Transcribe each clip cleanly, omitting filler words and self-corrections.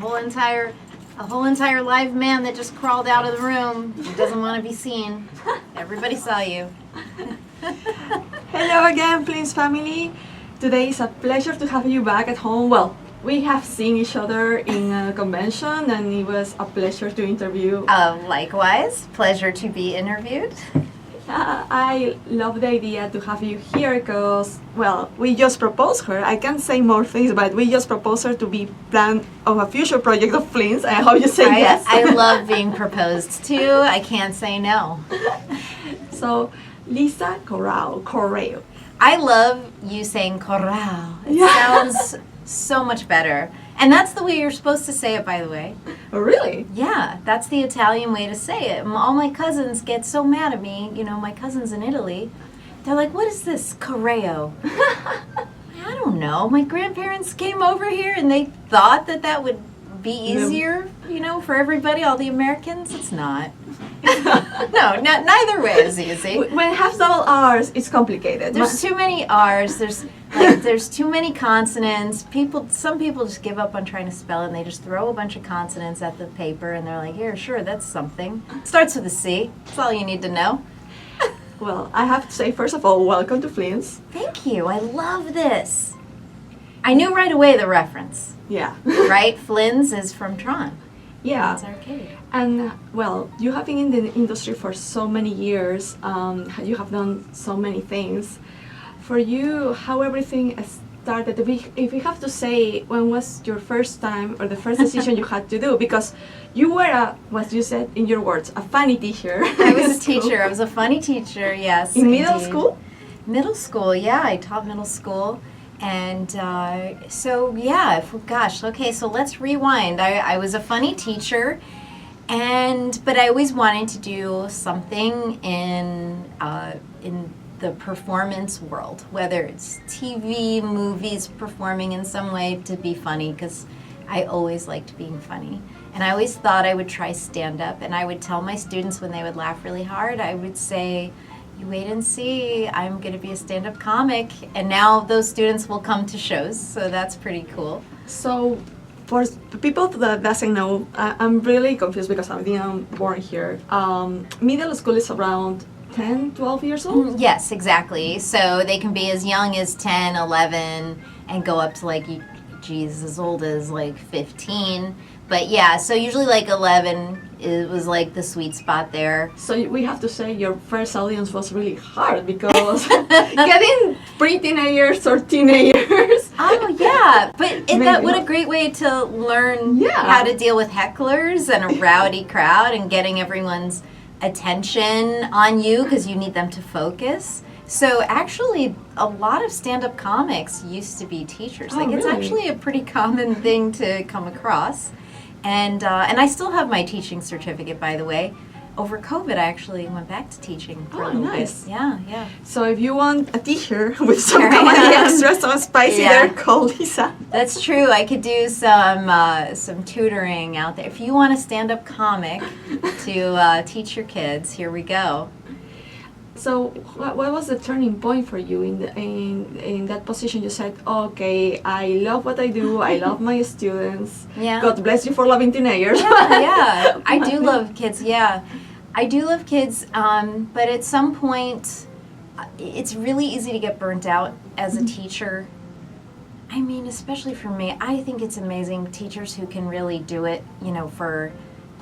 A whole entire live man that just crawled out of the room. He doesn't want to be seen. Everybody saw you. Hello again, Flynn's family. Today is a pleasure to have you back at home. Well, we have seen each other in a convention and it was a pleasure to interview. Likewise, pleasure to be interviewed. I love the idea to have you here because, well, we just proposed her. I can't say more things, but we just proposed her to be plan of a future project of Flynn's. I hope you say yes. I love being proposed to. I can't say no. So, Lisa Corrao. I love you saying Corrao. It sounds so much better. And that's the way you're supposed to say it, by the way. Oh, really? Yeah, that's the Italian way to say it. All my cousins get so mad at me, my cousins in Italy. They're like, what is this, Corrao? I don't know. My grandparents came over here and they thought that would be easier, for everybody, all the Americans. It's not. No, neither way is easy. When it has double R's, it's complicated. There's too many R's. There's too many consonants. Some people just give up on trying to spell it and they just throw a bunch of consonants at the paper and they're like, here, sure, that's something. Starts with a C. That's all you need to know. Well, I have to say, first of all, welcome to Flynn's. Thank you. I love this. I knew right away the reference. Yeah. Right? Flynn's is from Tron. Yeah. It's arcade. And, well, you have been in the industry for so many years. You have done so many things. For you, how everything started, if you have to say, when was your first time or the first decision you had to do? Because you were, what you said in your words, a funny teacher. I was a teacher. I was a funny teacher, yes. In middle school? Middle school, yeah. I taught middle school. And okay, so let's rewind. I was a funny teacher, but I always wanted to do something in the performance world, whether it's TV, movies, performing in some way to be funny, because I always liked being funny. And I always thought I would try stand-up, and I would tell my students when they would laugh really hard, I would say, you wait and see, I'm going to be a stand-up comic. And now those students will come to shows, so that's pretty cool. So for people that doesn't know, I'm really confused because I'm born here. Middle school is around 10, 12 years old? Yes, exactly. So they can be as young as 10, 11, and go up to as old as 15. But yeah, so usually 11 was the sweet spot there. So we have to say your first audience was really hard because getting pre-teenagers or teenagers. Oh yeah, but what a great way to learn how to deal with hecklers and a rowdy crowd and getting everyone's attention on you because you need them to focus. So actually, a lot of stand-up comics used to be teachers. It's actually a pretty common thing to come across. And I still have my teaching certificate, by the way. Over COVID, I actually went back to teaching for a little nice. bit. Yeah. So if you want a teacher with some comedy extra, some spicy there, call Lisa. That's true. I could do some tutoring out there. If you want a stand-up comic to teach your kids, here we go. So what was the turning point for you in that position? You said, okay, I love what I do. I love my students. Yeah. God bless you for loving teenagers. Yeah. I do love kids. Yeah, I do love kids. But at some point, it's really easy to get burnt out as a teacher. I mean, especially for me, I think it's amazing teachers who can really do it, for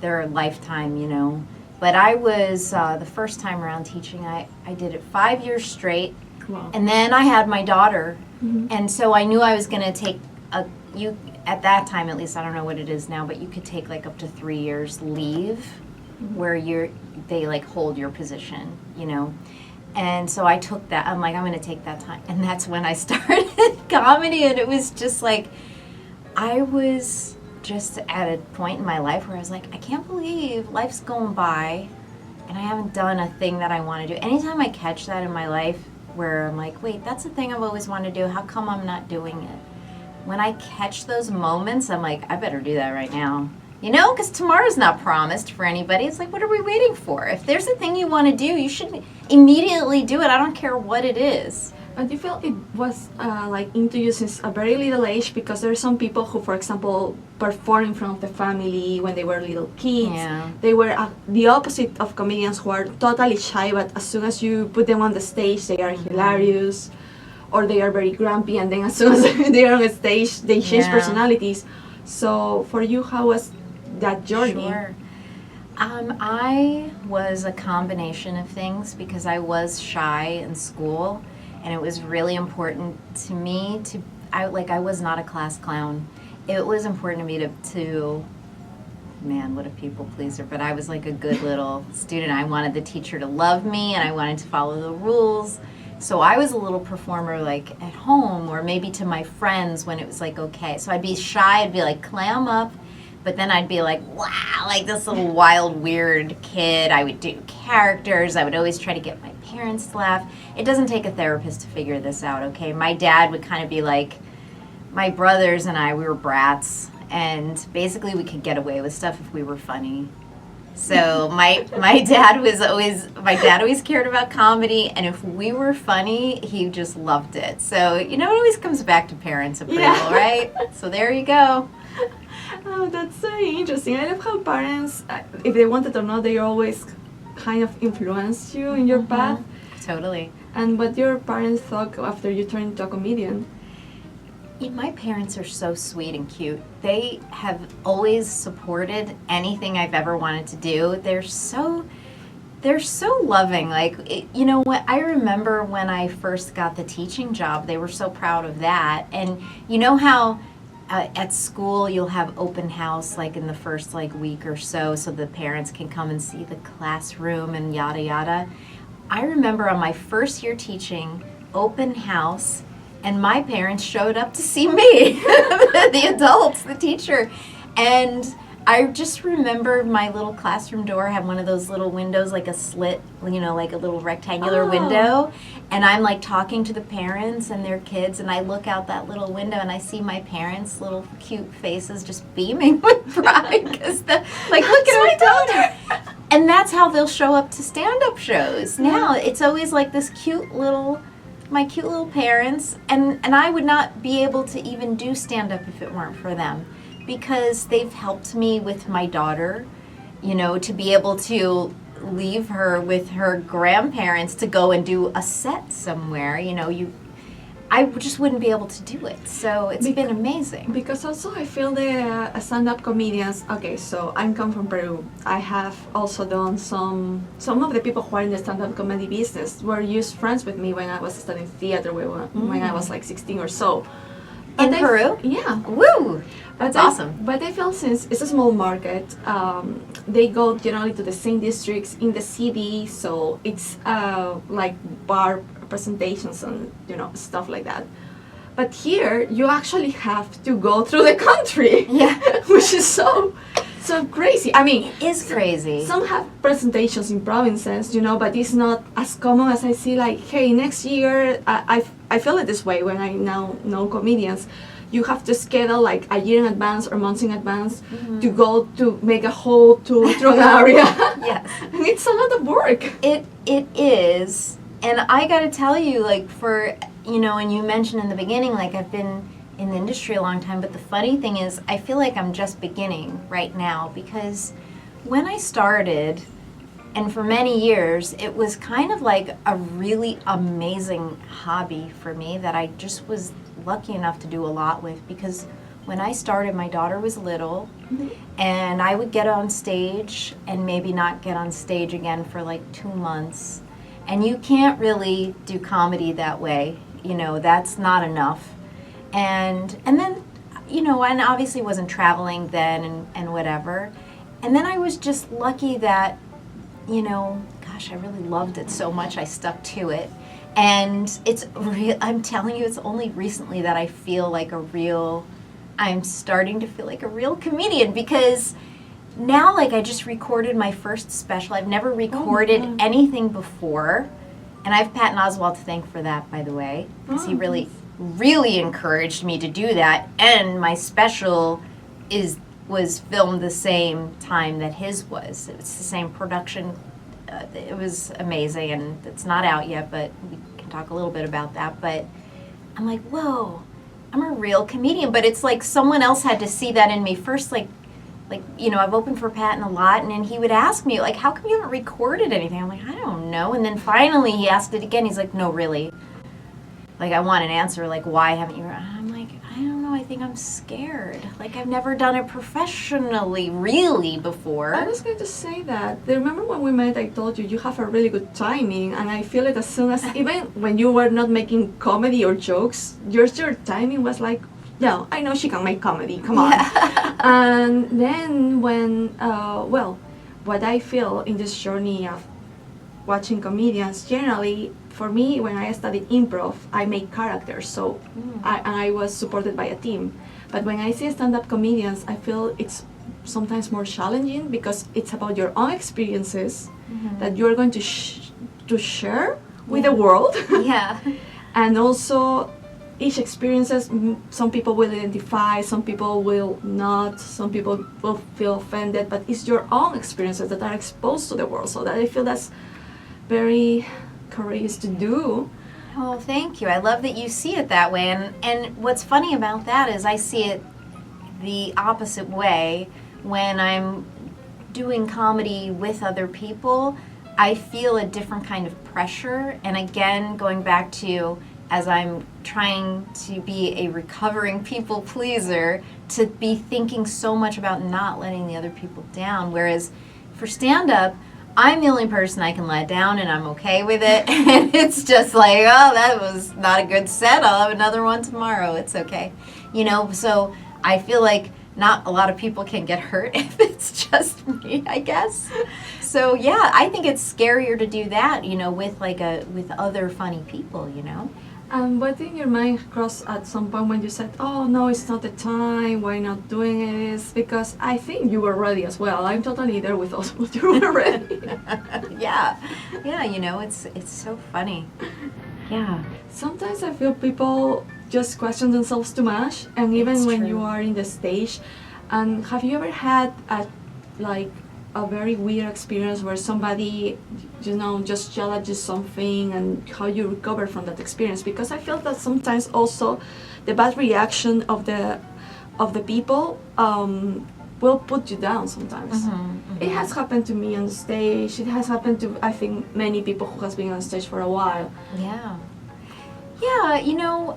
their lifetime, But I was, the first time around teaching, I did it 5 years straight. Wow. And then I had my daughter. And so I knew I was going to take at that time, at least, I don't know what it is now, but you could take up to 3 years leave where they hold your position, And so I took that. I'm I'm going to take that time. And that's when I started comedy. And it was just I was just at a point in my life where I was I can't believe life's going by and I haven't done a thing that I want to do. Anytime I catch that in my life where I'm wait, that's the thing I've always wanted to do. How come I'm not doing it? When I catch those moments, I'm I better do that right now. Because tomorrow's not promised for anybody. It's what are we waiting for? If there's a thing you want to do, you should immediately do it. I don't care what it is. But you feel it was like into you since a very little age, because there are some people who, for example, perform in front of the family when they were little kids. Yeah. They were the opposite of comedians who are totally shy, but as soon as you put them on the stage, they are hilarious, or they are very grumpy, and then as soon as they are on the stage, they change personalities. So for you, how was that journey? Sure. I was a combination of things because I was shy in school, and it was really important to me I was not a class clown. It was important to me to man, what a people pleaser, but I was like a good little student. I wanted the teacher to love me, and I wanted to follow the rules. So I was a little performer like at home, or maybe to my friends when it was like okay. So I'd be shy, I'd be like clam up, but then I'd be like, wow, like this little wild, weird kid. I would do characters. I would always try to get my parents to laugh. It doesn't take a therapist to figure this out, okay? My dad would kind of be like, my brothers and I, we were brats, and basically we could get away with stuff if we were funny. So my dad always cared about comedy, and if we were funny, he just loved it. So, it always comes back to parents' approval, right? So there you go. Oh, that's very interesting. I love how parents, if they wanted or not, they always kind of influenced you in your path. Totally. And what your parents thought after you turned into a comedian? My parents are so sweet and cute. They have always supported anything I've ever wanted to do. They're so loving. What I remember when I first got the teaching job, they were so proud of that. And you know how at school you'll have open house like in the first week or so the parents can come and see the classroom and yada yada. I remember on my first year teaching, open house, and my parents showed up to see me, the adults, the teacher. And I just remember my little classroom door had one of those little windows, like a slit, like a little rectangular window. And I'm talking to the parents and their kids, and I look out that little window and I see my parents' little cute faces just beaming with pride because look at my daughter. And that's how they'll show up to stand-up shows. Now it's always this my cute little parents, and I would not be able to even do stand-up if it weren't for them, because they've helped me with my daughter, to be able to leave her with her grandparents to go and do a set somewhere. I just wouldn't be able to do it. So it's been amazing. Because also I feel the stand-up comedians, okay, so I come from Peru. I have also done some of the people who are in the stand-up comedy business were just friends with me when I was studying theater when I was 16 or so. In Peru? Yeah. Woo! That's awesome. But I feel since it's a small market, they go generally to the same districts in the city, so it's like bar presentations and stuff like that. But here you actually have to go through the country, which is so crazy. I mean, it is crazy. Some have presentations in provinces, but it's not as common as I see. Hey, next year, I feel it this way when I now know comedians. You have to schedule a year in advance or months in advance to go to make a whole tour through an area. Yes, and it's a lot of work. It is. And I got to tell you, and you mentioned in the beginning, I've been in the industry a long time, but the funny thing is, I feel like I'm just beginning right now, because when I started, and for many years, it was kind of like a really amazing hobby for me that I just was lucky enough to do a lot with, because when I started, my daughter was little, and I would get on stage and maybe not get on stage again for 2 months. And you can't really do comedy that way, that's not enough. And then, and obviously wasn't traveling then and whatever. And then I was just lucky that, gosh, I really loved it so much I stuck to it. And I'm telling you, it's only recently that I feel I'm starting to feel like a real comedian, because now, I just recorded my first special. I've never recorded anything before. And I have Patton Oswalt to thank for that, by the way, because he really, really encouraged me to do that. And my special was filmed the same time that his was. It's the same production. It was amazing, and it's not out yet, but we can can talk a little bit about that, but I'm like, whoa, I'm a real comedian. But it's like someone else had to see that in me first, like, you know, I've opened for Patton a lot, and then he would ask me, like, how come you haven't recorded anything? I'm like, I don't know. And then finally he asked it again. He's like, no, really. Like, I want an answer, like, why haven't you? I'm like, I don't know, I think I'm scared. Like, I've never done it professionally, really, before. I was going to say that. Remember when we met, I told you, you have a really good timing, and I feel it as soon as, even when you were not making comedy or jokes, your timing was like, no, I know she can make comedy, come on. Yeah. And then when, well, what I feel in this journey of watching comedians, generally, for me, when I studied improv, I make characters, so I was supported by a team. But when I see stand-up comedians, I feel it's sometimes more challenging because it's about your own experiences that you're going to share with the world. Yeah. And also, each experiences, some people will identify, some people will not, some people will feel offended, but it's your own experiences that are exposed to the world. So that I feel that's very courageous to do. Oh, thank you. I love that you see it that way. And what's funny about that is I see it the opposite way. When I'm doing comedy with other people, I feel a different kind of pressure. And again, going back to, as I'm trying to be a recovering people pleaser, to be thinking so much about not letting the other people down. Whereas for stand-up, I'm the only person I can let down, and I'm okay with it. And it's just like, oh, that was not a good set. I'll have another one tomorrow. It's okay. You know, so I feel like not a lot of people can get hurt if it's just me, I guess. So, yeah, I think it's scarier to do that, you know, with with other funny people, you know. What in your mind crossed at some point when you said, oh, no, it's not the time, why not doing it? Because I think you were ready as well. I'm totally there with us, but you were ready. Yeah, you know, it's so funny. Yeah. Sometimes I feel people just question themselves too much, and even It's when true. you are in the stage. And have you ever had a very weird experience where somebody, you know, just yell at you something, and how you recover from that experience? Because I feel that sometimes also the bad reaction of the people will put you down sometimes. It has happened to me on stage. It has happened to, I think, many people who has been on stage for a while. Yeah, you know,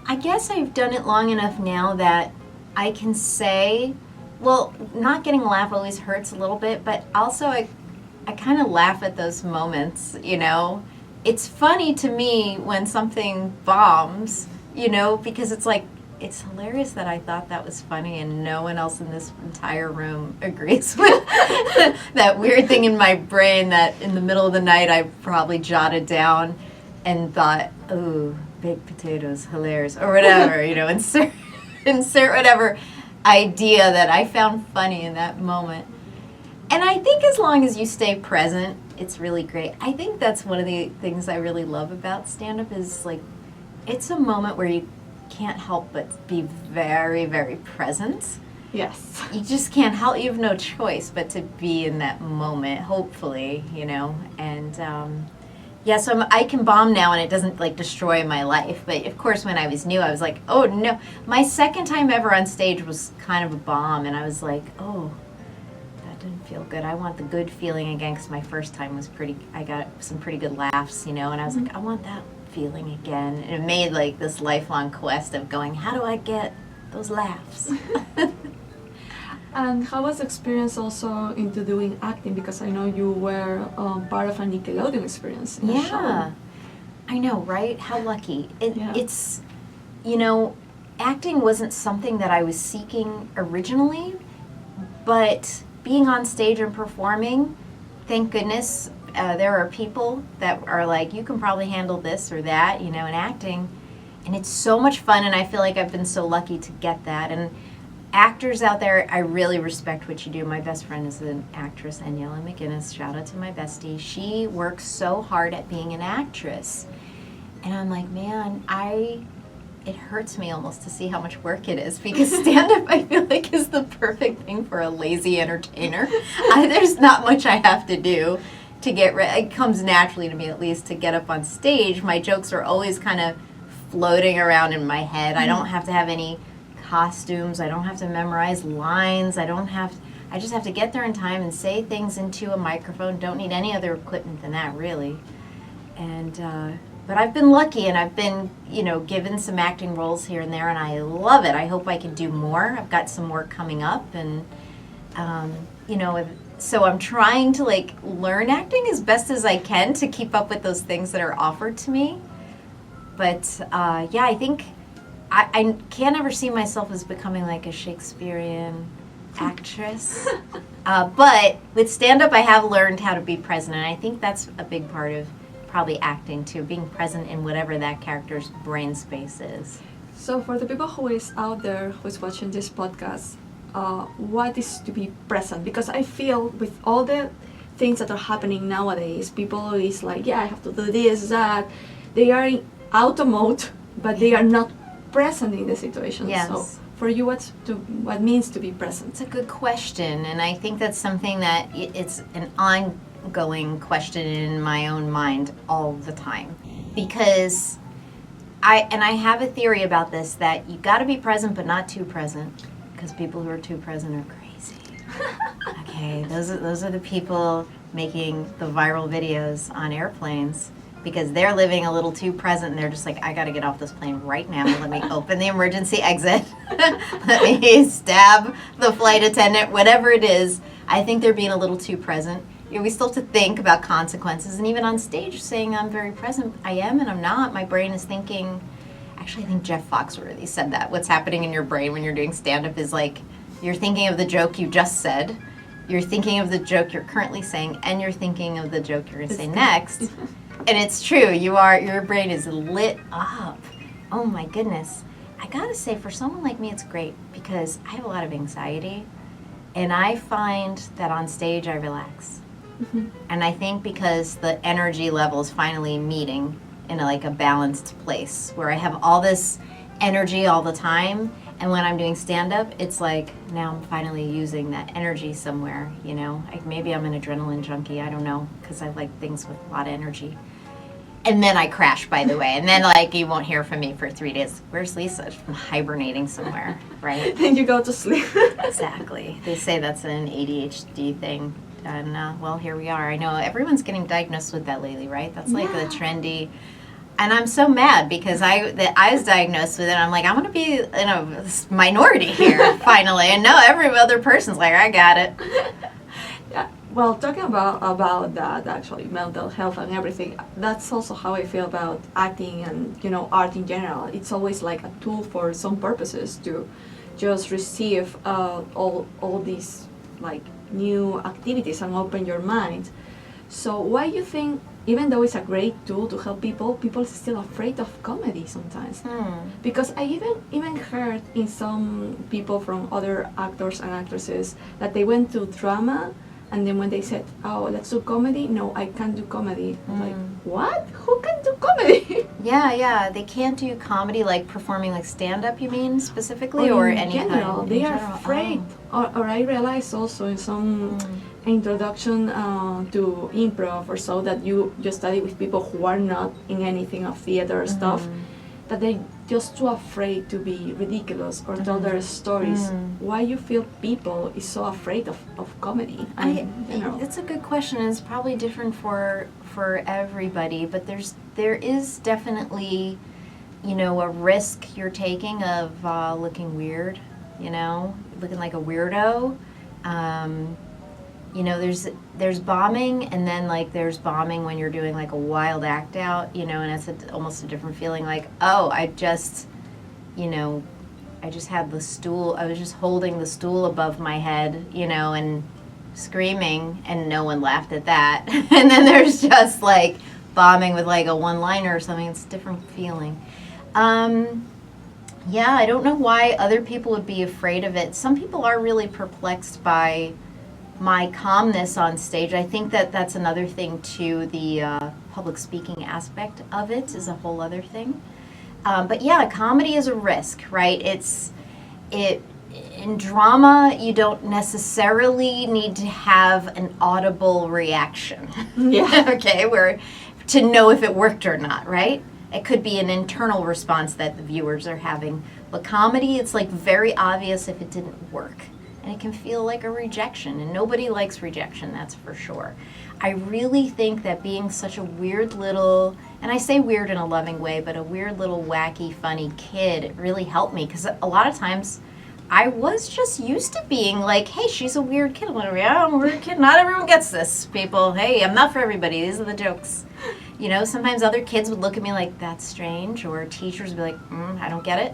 I guess I've done it long enough now that I can say, well, not getting a laugh always hurts a little bit, but also I kind of laugh at those moments, you know. It's funny to me when something bombs, you know, because it's like, it's hilarious that I thought that was funny and no one else in this entire room agrees with that weird thing in my brain that in the middle of the night I probably jotted down and thought, ooh, baked potatoes, hilarious, or whatever, you know, insert whatever idea that I found funny in that moment. And I think as long as you stay present, it's really great. I think that's one of the things I really love about stand-up is, like, it's a moment where you can't help but be very, very present. Yes. You just can't help, you have no choice but to be in that moment, hopefully, you know. And yeah, so I can bomb now and it doesn't like destroy my life. But of course, when I was new, I was like, oh no. My second time ever on stage was kind of a bomb, and I was like, oh, that didn't feel good. I want the good feeling again, because my first time was I got some pretty good laughs, you know, and I was like, I want that feeling again. And it made like this lifelong quest of going, how do I get those laughs? And how was the experience also into doing acting? Because I know you were part of a Nickelodeon experience in a show. Yeah, I know, right? How lucky. Yeah. It's, you know, acting wasn't something that I was seeking originally, but being on stage and performing, thank goodness, there are people that are like, you can probably handle this or that, you know, in acting. And it's so much fun, and I feel like I've been so lucky to get that. And actors out there, I really respect what you do. My best friend is an actress, Daniela McGinnis. Shout out to my bestie. She works so hard at being an actress. And I'm like, man, it hurts me almost to see how much work it is, because stand-up, I feel like, is the perfect thing for a lazy entertainer. There's not much I have to do to it comes naturally to me, at least, to get up on stage. My jokes are always kind of floating around in my head. I don't have to have any costumes. I don't have to memorize lines. I just have to get there in time and say things into a microphone. Don't need any other equipment than that, really. And but I've been lucky, and I've been, given some acting roles here and there, and I love it. I hope I can do more. I've got some work coming up, and so I'm trying to learn acting as best as I can to keep up with those things that are offered to me. But I think I can't ever see myself as becoming like a Shakespearean actress. But with stand-up, I have learned how to be present, and I think that's a big part of probably acting too, being present in whatever that character's brain space is. So for the people who is out there who is watching this podcast, what is to be present? Because I feel with all the things that are happening nowadays, people is like, I have to do this, that. They are in auto mode, but they are not present in the situation. Yes. So for you, what means to be present? It's a good question, and I think that's something that it's an ongoing question in my own mind all the time, because I have a theory about this, that you got to be present but not too present, because people who are too present are crazy. Okay, those are the people making the viral videos on airplanes, because they're living a little too present, and they're just like, I gotta get off this plane right now. Let me open the emergency exit. Let me stab the flight attendant, whatever it is. I think they're being a little too present. We still have to think about consequences, and even on stage saying I'm very present, I am and I'm not. My brain is thinking, actually I think Jeff Foxworthy said that. What's happening in your brain when you're doing stand-up is you're thinking of the joke you just said, you're thinking of the joke you're currently saying, and you're thinking of the joke you're gonna say next. And it's true, your brain is lit up. Oh my goodness. I gotta say, for someone like me, it's great, because I have a lot of anxiety, and I find that on stage I relax. Mm-hmm. And I think because the energy level is finally meeting in a balanced place, where I have all this energy all the time, and when I'm doing stand-up, it's now I'm finally using that energy somewhere, maybe I'm an adrenaline junkie, I don't know, because I like things with a lot of energy. And then I crash, by the way, and then you won't hear from me for 3 days. Where's Lisa? I'm hibernating somewhere, right? Then you go to sleep. Exactly. They say that's an ADHD thing, and well, here we are. I know everyone's getting diagnosed with that lately, right? That's the trendy. And I'm so mad, because I was diagnosed with it. I'm like, I'm going to be in a minority here, finally. And no, every other person's like, I got it. Yeah. Well, talking about that, actually, mental health and everything, that's also how I feel about acting and, art in general. It's always like a tool for some purposes to just receive all these, new activities and open your mind. So why you think, even though it's a great tool to help people are still afraid of comedy sometimes? Because I even heard in some people from other actors and actresses that they went to drama, and then when they said, oh, let's do comedy, no, I can't do comedy. I'm like, what? Who can do comedy? Yeah, they can't do comedy, performing stand-up, you mean, specifically, or in any general, kind? They are afraid. Or I realized also in some introduction to improv or so, that you just study with people who are not in anything of theater stuff, that they're just too afraid to be ridiculous or tell their stories. Why you feel people is so afraid of comedy? It's a good question. It's probably different for everybody, but there is definitely, a risk you're taking of looking weird, looking like a weirdo. There's bombing, and then there's bombing when you're doing a wild act out, and it's almost a different feeling. I just had the stool. I was just holding the stool above my head, and screaming, and no one laughed at that. And then there's just bombing with a one-liner or something. It's a different feeling. I don't know why other people would be afraid of it. Some people are really perplexed by my calmness on stage. I think that's another thing too. The public speaking aspect of it is a whole other thing. But comedy is a risk, right? in drama, you don't necessarily need to have an audible reaction. Yeah. Okay, where to know if it worked or not, right? It could be an internal response that the viewers are having. But comedy, it's like very obvious if it didn't work. And it can feel like a rejection, and nobody likes rejection, that's for sure. I really think that being such a weird little, and I say weird in a loving way, but a weird little wacky, funny kid really helped me, because a lot of times I was just used to being like, hey, she's a weird kid. I'm like, yeah, I'm a weird kid. Not everyone gets this, people. Hey, I'm not for everybody. These are the jokes. You know, sometimes other kids would look at me like, that's strange, or teachers would be like, I don't get it.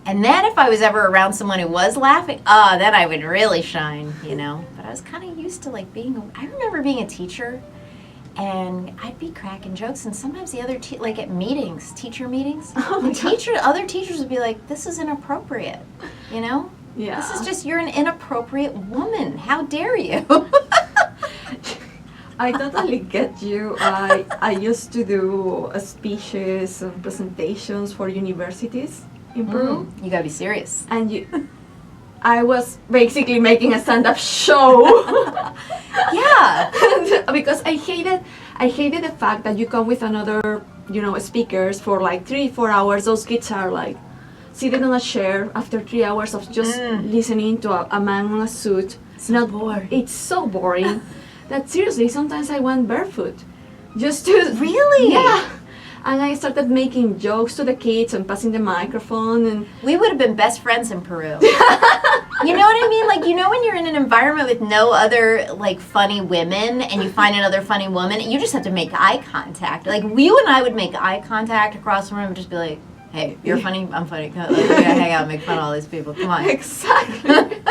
And then if I was ever around someone who was laughing, then I would really shine, you know. But I was kind of used to like I remember being a teacher, and I'd be cracking jokes, and sometimes the other, like at meetings, teacher meetings, other teachers would be like, this is inappropriate, you know? Yeah. This is just, you're an inappropriate woman. How dare you? I totally get you. I used to do speeches and presentations for universities in Peru. You gotta be serious. And I was basically making a stand-up show. Yeah. Because I hated the fact that you come with another, speakers for like 3-4 hours. Those kids are like sitting on a chair after 3 hours of just listening to a man in a suit. So bored. It's so boring that seriously, sometimes I went barefoot. Just to... Really? Yeah. And I started making jokes to the kids and passing the microphone, and we would have been best friends in Peru. You know what I mean? Like, when you're in an environment with no other, like, funny women, and you find another funny woman, you just have to make eye contact. Like, you and I would make eye contact across the room and just be like, hey, you're funny, I'm funny. Like, we gotta hang out and make fun of all these people. Come on. Exactly.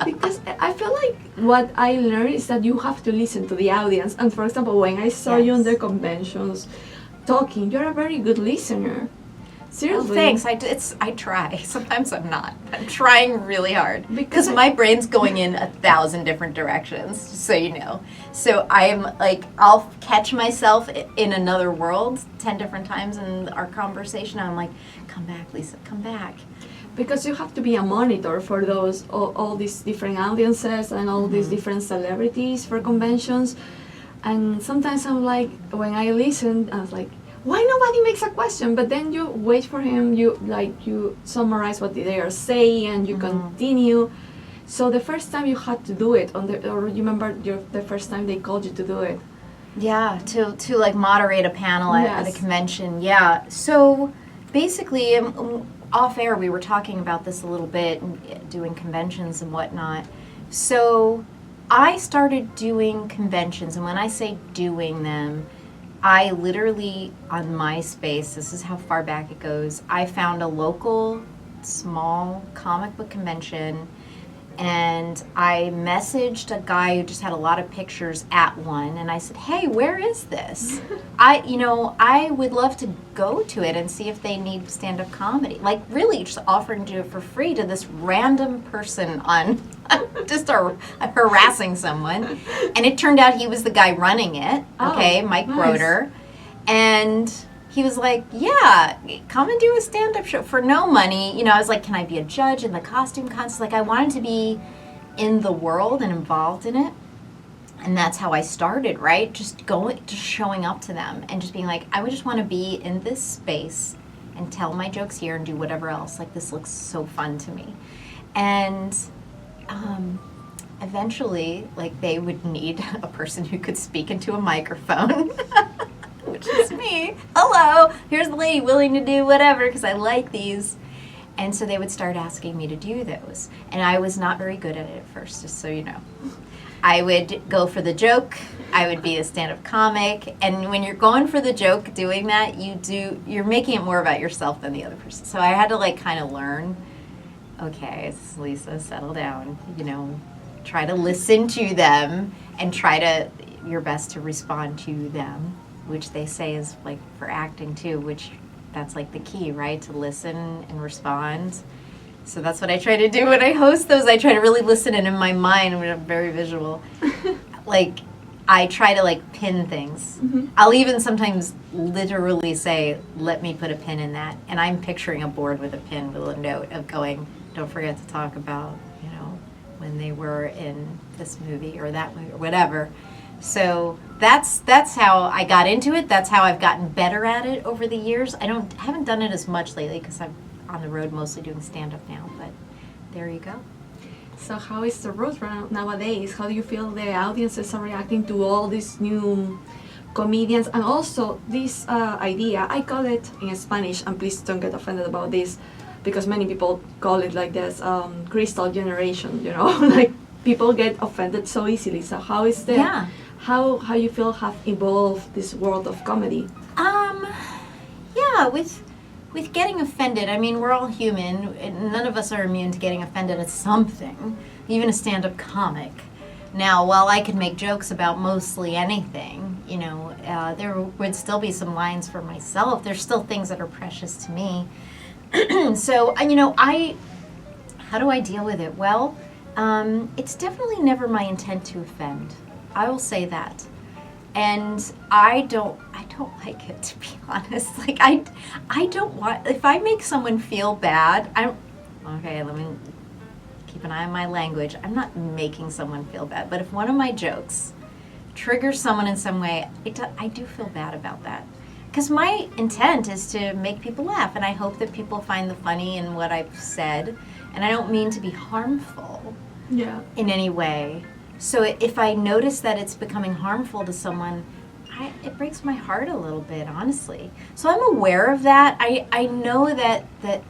Because I feel like what I learned is that you have to listen to the audience. And for example, when I saw you in the conventions talking, you're a very good listener. Seriously. Oh, thanks. I try. Sometimes I'm not. I'm trying really hard because Because my brain's going in 1,000 different directions, just so you know. So I'm like, I'll catch myself in another world 10 different times in our conversation. I'm like, come back, Lisa, come back. Because you have to be a monitor for those all these different audiences and all these different celebrities for conventions. And sometimes I'm like, when I listen, I was like, why nobody makes a question? But then you wait for him, you summarize what they are saying, and you continue. So the first time you had to do it, or you remember the first time they called you to do it? Yeah, to like moderate a panel at a convention. Yeah. So basically, off air, we were talking about this a little bit, doing conventions and whatnot. So I started doing conventions, and when I say doing them, I literally, on MySpace, this is how far back it goes, I found a local, small comic book convention, and I messaged a guy who just had a lot of pictures at one, and I said, hey, where is this? I would love to go to it and see if they need stand-up comedy. Like, really, just offering to do it for free to this random person on just harassing someone. And it turned out he was the guy running it, Mike Broder. And he was like, yeah, come and do a stand-up show for no money. I was like, can I be a judge in the costume contest? Like, I wanted to be in the world and involved in it. And that's how I started, right? Just showing up to them and just being like, I would just want to be in this space and tell my jokes here and do whatever else. Like, this looks so fun to me. And eventually, like, they would need a person who could speak into a microphone. Which is me. Hello, here's the lady willing to do whatever because I like these. And so they would start asking me to do those. And I was not very good at it at first, just so you know. I would go for the joke. I would be a stand-up comic. And when you're going for the joke, doing that, you're making it more about yourself than the other person. So I had to like kind of learn, okay, it's Lisa, settle down, try to listen to them and try your best to respond to them, which they say is like for acting too, which that's like the key, right? To listen and respond. So that's what I try to do when I host those. I try to really listen, and in my mind, I'm very visual. Like, I try to like pin things. I'll even sometimes literally say, let me put a pin in that. And I'm picturing a board with a pin with a note of going, don't forget to talk about, you know, when they were in this movie or that movie or whatever. So that's how I got into it. That's how I've gotten better at it over the years. I haven't done it as much lately because I'm on the road mostly doing stand-up now, but there you go. So how is the road nowadays? How do you feel the audiences are reacting to all these new comedians? And also this idea, I call it in Spanish, and please don't get offended about this, because many people call it like this, crystal generation, you know, like people get offended so easily. So how is the, how you feel have evolved this world of comedy? Yeah, with getting offended, I mean, we're all human, and none of us are immune to getting offended at something, even a stand-up comic. Now, while I could make jokes about mostly anything, you know, there would still be some lines for myself. There's still things that are precious to me. So, you know, how do I deal with it? Well, it's definitely never my intent to offend. I will say that. And I don't like it, to be honest. Like, I don't want, if I make someone feel bad, okay, let me keep an eye on my language. I'm not making someone feel bad, but if one of my jokes triggers someone in some way, I do feel bad about that. Because my intent is to make people laugh, and I hope that people find the funny in what I've said, and I don't mean to be harmful in any way. So if I notice that it's becoming harmful to someone, it breaks my heart a little bit, honestly. So I'm aware of that. I know that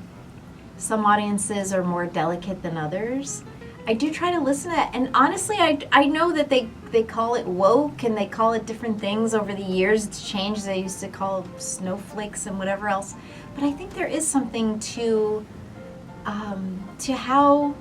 some audiences are more delicate than others. I do try to listen to that. And honestly, I know that they call it woke and they call it different things over the years. It's changed. They used to call it snowflakes and whatever else. But I think there is something to how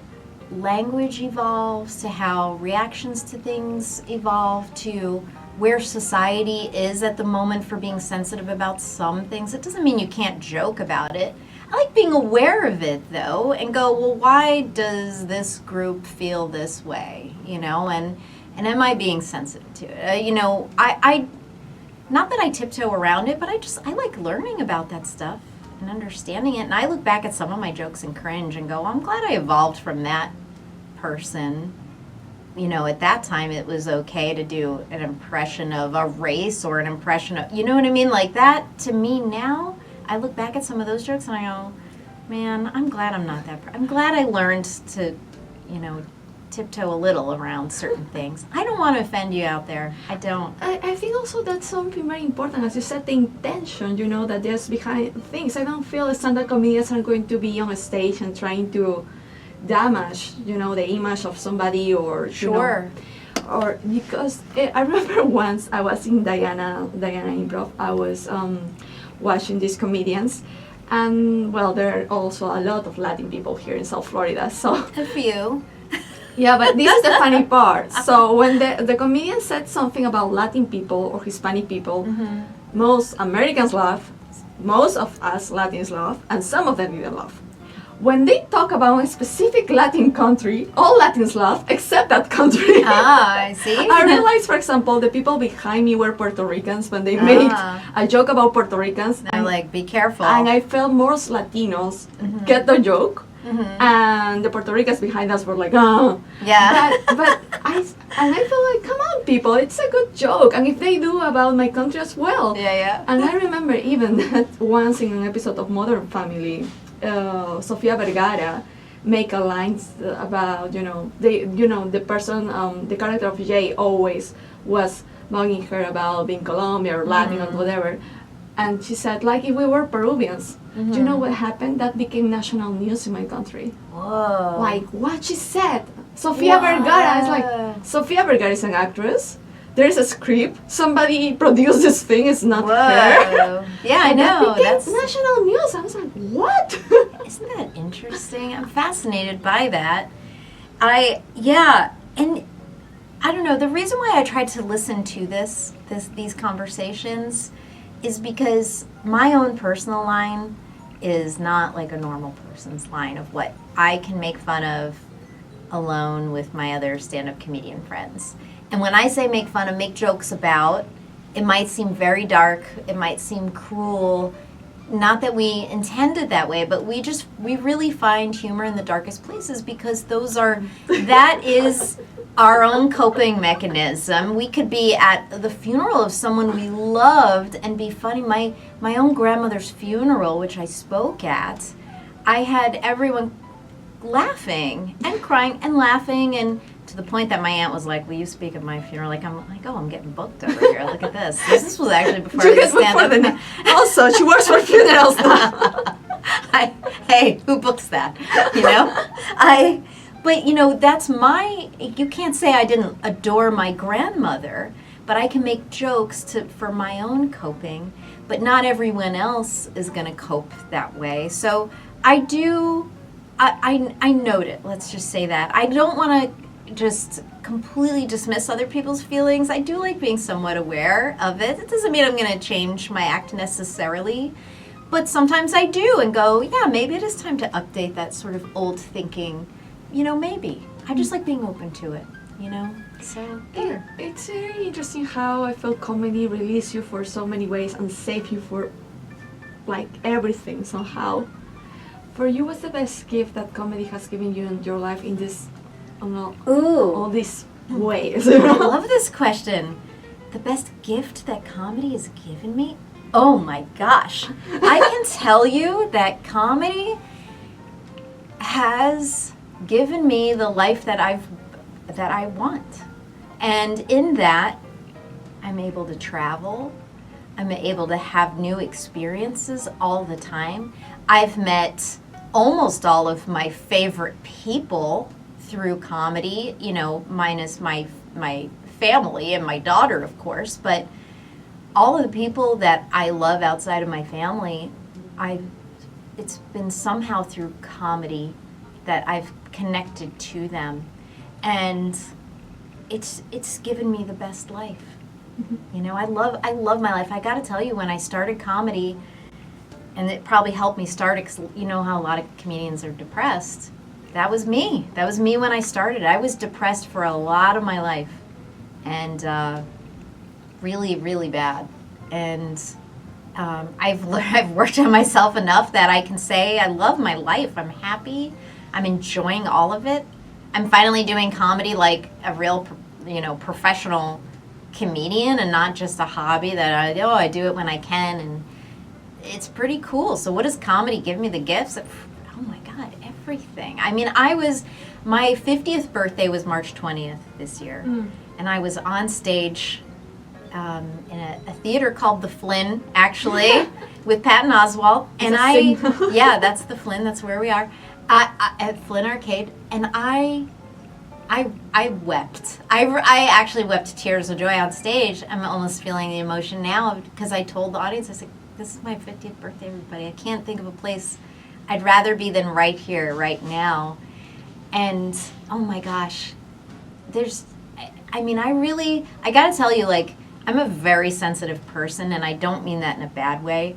language evolves, to how reactions to things evolve, to where society is at the moment for being sensitive about some things. It doesn't mean you can't joke about it. I like being aware of it, though, and go, well, why does this group feel this way, you know, and am I being sensitive to it? You know, I not that I tiptoe around it, but I like learning about that stuff and understanding it, and I look back at some of my jokes and cringe and go, I'm glad I evolved from that person. You know, at that time it was okay to do an impression of a race or an impression of, you know what I mean? Like that, to me now, I look back at some of those jokes and I go, man, I'm glad I'm not that I'm glad I learned to, you know, tiptoe a little around certain things. I don't want to offend you out there. I don't. I think also that's something very important, as you said, the intention, you know, that there's behind things. I don't feel stand-up comedians are going to be on a stage and trying to damage, you know, the image of somebody or, you know, or because I remember once I was in Diana Improv, I was watching these comedians, and well, there are also a lot of Latin people here in South Florida, so a few. Yeah, but this is the funny part. So when the comedian said something about Latin people or Hispanic people, most Americans laugh, most of us Latins laugh, and some of them didn't laugh. When they talk about a specific Latin country, all Latins laugh except that country. I see. I realized, for example, the people behind me were Puerto Ricans when they made a joke about Puerto Ricans. They're like, be careful. And I felt most Latinos get the joke. And the Puerto Ricans behind us were like, oh. Yeah. But I felt like, come on, people, it's a good joke. And if they do about my country as well. Yeah. And I remember even that once in an episode of Modern Family, Sofia Vergara make a line about, the person, the character of Jay always was bugging her about being Colombian or Latin or whatever. And she said, like, if we were Peruvians, do you know what happened? That became national news in my country. Whoa. Like, what she said. Sofia Vergara is like, Sofia Vergara is an actress. There's a script. Somebody produced this thing. It's not her. Yeah, I know. That's national news. I was like, what? Isn't that interesting? I'm fascinated by that. And I don't know. The reason why I tried to listen to these conversations is because my own personal line is not like a normal person's line of what I can make fun of alone with my other stand-up comedian friends. And when I say make fun of, make jokes about, it might seem very dark, it might seem cruel. Not that we intended that way, but we really find humor in the darkest places because that is our own coping mechanism. We could be at the funeral of someone we loved and be funny. My own grandmother's funeral, which I spoke at, I had everyone laughing and crying and laughing, and to the point that my aunt was like, will you speak at my funeral? Like, I'm like, oh, I'm getting booked over here. Look at this. This was actually before I was stand-up. Also, she works for funerals now. Hey, who books that? But that's you can't say I didn't adore my grandmother, but I can make jokes for my own coping, but not everyone else is going to cope that way. So I note it, let's just say that. I don't want to just completely dismiss other people's feelings. I do like being somewhat aware of it. It doesn't mean I'm going to change my act necessarily, but sometimes I do and go, yeah, maybe it is time to update that sort of old thinking. Maybe. I just like being open to it, So, there. It's very interesting how I feel comedy release you for so many ways and save you for, like, everything somehow. For you, what's the best gift that comedy has given you in your life in this, all these ways? I love this question. The best gift that comedy has given me? Oh my gosh. I can tell you that comedy has given me the life that I want. And in that, I'm able to travel. I'm able to have new experiences all the time. I've met almost all of my favorite people through comedy, minus my family and my daughter, of course, but all of the people that I love outside of my family, it's been somehow through comedy that I've connected to them, and it's given me the best life. Mm-hmm. I love my life. I got to tell you, when I started comedy, and it probably helped me start, because you know how a lot of comedians are depressed. That was me. That was me when I started. I was depressed for a lot of my life, and really, really bad. And I've worked on myself enough that I can say I love my life. I'm happy. I'm enjoying all of it. I'm finally doing comedy like a real, professional comedian, and not just a hobby that I do it when I can, and it's pretty cool. So what does comedy give me? The gifts? Oh my God, everything. I mean, my 50th birthday was March 20th this year, and I was on stage in a theater called the Flynn, actually, with Patton Oswalt, and yeah, that's the Flynn. That's where we are. At Flynn Arcade, and I wept. I actually wept tears of joy on stage. I'm almost feeling the emotion now because I told the audience, I said, this is my 50th birthday, everybody. I can't think of a place I'd rather be than right here, right now. And, oh my gosh, I gotta tell you, like, I'm a very sensitive person, and I don't mean that in a bad way.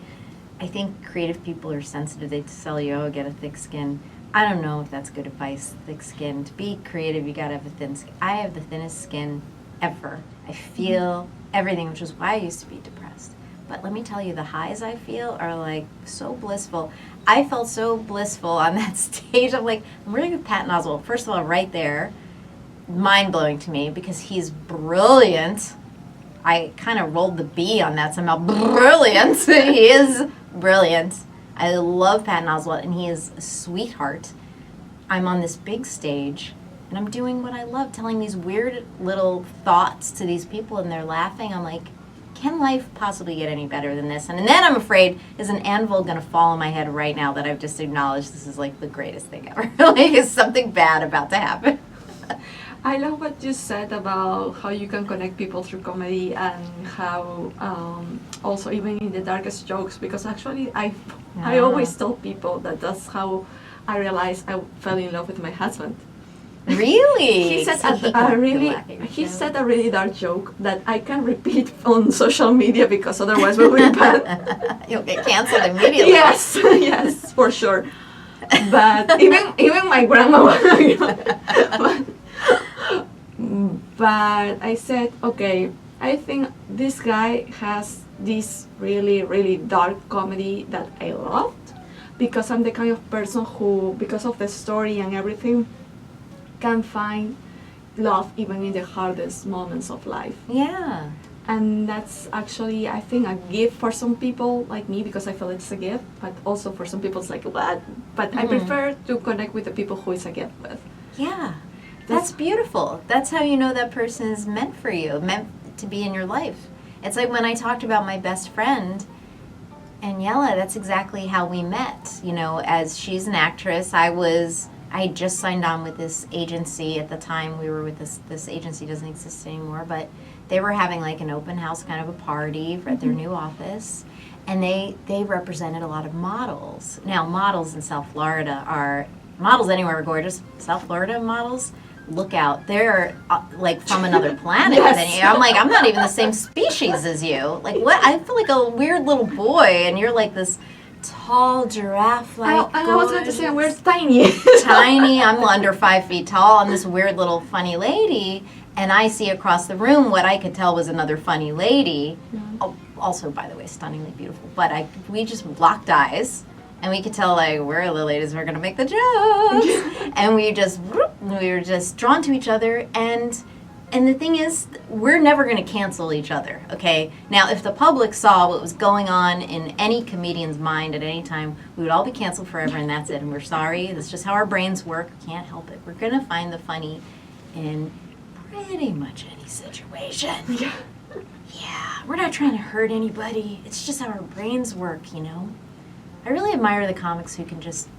I think creative people are sensitive. They tell you, get a thick skin. I don't know if that's good advice, thick skin. To be creative, you gotta have a thin skin. I have the thinnest skin ever. I feel everything, which is why I used to be depressed. But let me tell you, the highs I feel are like so blissful. I felt so blissful on that stage. I'm like, I'm really with Patton Oswalt. First of all, right there, mind-blowing to me because he's brilliant. I kind of rolled the B on that somehow. Brilliant. He is brilliant. I love Patton Oswalt, and he is a sweetheart. I'm on this big stage, and I'm doing what I love, telling these weird little thoughts to these people, and they're laughing. I'm like, can life possibly get any better than this? And then I'm afraid, is an anvil going to fall on my head right now that I've just acknowledged this is like the greatest thing ever? Like, is something bad about to happen? I love what you said about how you can connect people through comedy, and how also even in the darkest jokes, because actually I always tell people that that's how I realized I fell in love with my husband. Really? He said a really dark joke that I can repeat on social media because otherwise we will be bad. You'll get canceled immediately. Yes, for sure. But even my grandma, But I said, okay, I think this guy has this really, really dark comedy that I loved, because I'm the kind of person who, because of the story and everything, can find love even in the hardest moments of life. Yeah. And that's actually, I think, a gift for some people like me, because I feel it's a gift, but also for some people it's like, what? But I prefer to connect with the people who it's a gift with. Yeah. That's beautiful. That's how you know that person is meant for you, meant to be in your life. It's like when I talked about my best friend, Aniela, that's exactly how we met. You know, as she's an actress, I had just signed on with this agency at the time. We were with this agency, doesn't exist anymore, but they were having like an open house kind of a party at their new office, and they represented a lot of models. Now, models in South Florida are, models anywhere are gorgeous. South Florida models, look out. They're like from another planet. Yes. I'm like, I'm not even the same species as you. Like, what? I feel like a weird little boy, and you're like this tall giraffe-like. I was going to say, we're tiny. Tiny. I'm under 5 feet tall. I'm this weird little funny lady, and I see across the room what I could tell was another funny lady. Oh, also, by the way, stunningly beautiful. But we just locked eyes, and we could tell like we're the ladies who are gonna make the jokes, and we were just drawn to each other. And the thing is, we're never going to cancel each other, okay? Now, if the public saw what was going on in any comedian's mind at any time, we would all be canceled forever, and that's it. And we're sorry. That's just how our brains work. Can't help it. We're going to find the funny in pretty much any situation. Yeah. Yeah, we're not trying to hurt anybody. It's just how our brains work, you know? I really admire the comics who can just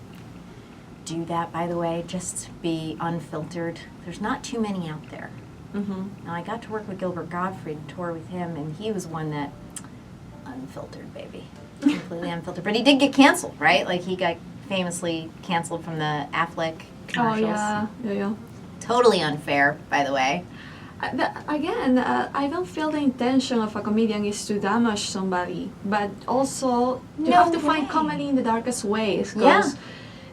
do that, by the way, just be unfiltered. There's not too many out there. Now, I got to work with Gilbert Gottfried and tour with him, and he was one that unfiltered, baby. Completely unfiltered. But he did get canceled, right? Like, he got famously canceled from the Affleck commercials. Oh, yeah. Totally unfair, by the way. Again, I don't feel the intention of a comedian is to damage somebody, but also you have to find comedy in the darkest ways, because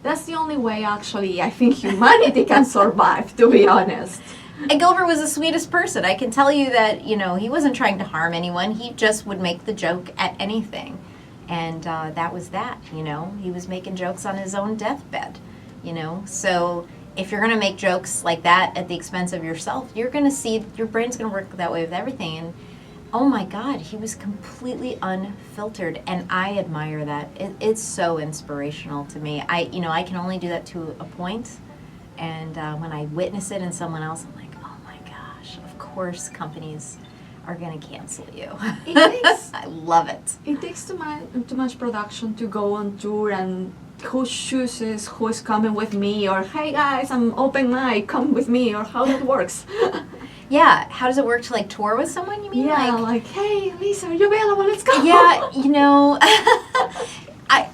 that's the only way, actually, I think humanity can survive, to be honest. And Gilbert was the sweetest person. I can tell you that, you know, he wasn't trying to harm anyone. He just would make the joke at anything. And that was that, you know. He was making jokes on his own deathbed, you know. So if you're going to make jokes like that at the expense of yourself, you're going to see, your brain's going to work that way with everything. And, oh my God, he was completely unfiltered. And I admire that. It's so inspirational to me. I can only do that to a point. And when I witness it in someone else, I'm like, of course companies are going to cancel you. I love it. It takes too much production to go on tour, and who chooses who is coming with me, or hey guys, I'm open mic, come with me, or how that works. Yeah, how does it work to like tour with someone, you mean? Yeah, like hey Lisa, are you available? Let's go. Yeah, you know, I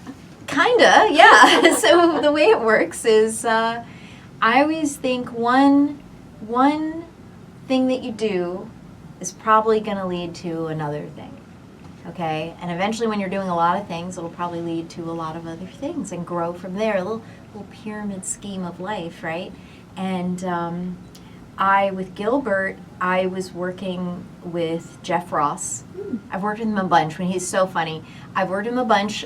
kinda, yeah. So the way it works is I always think one thing that you do is probably going to lead to another thing, okay? And eventually when you're doing a lot of things, it'll probably lead to a lot of other things and grow from there, a little pyramid scheme of life, right? And with Gilbert, I was working with Jeff Ross. I've worked with him a bunch when he's so funny. I've worked with him a bunch.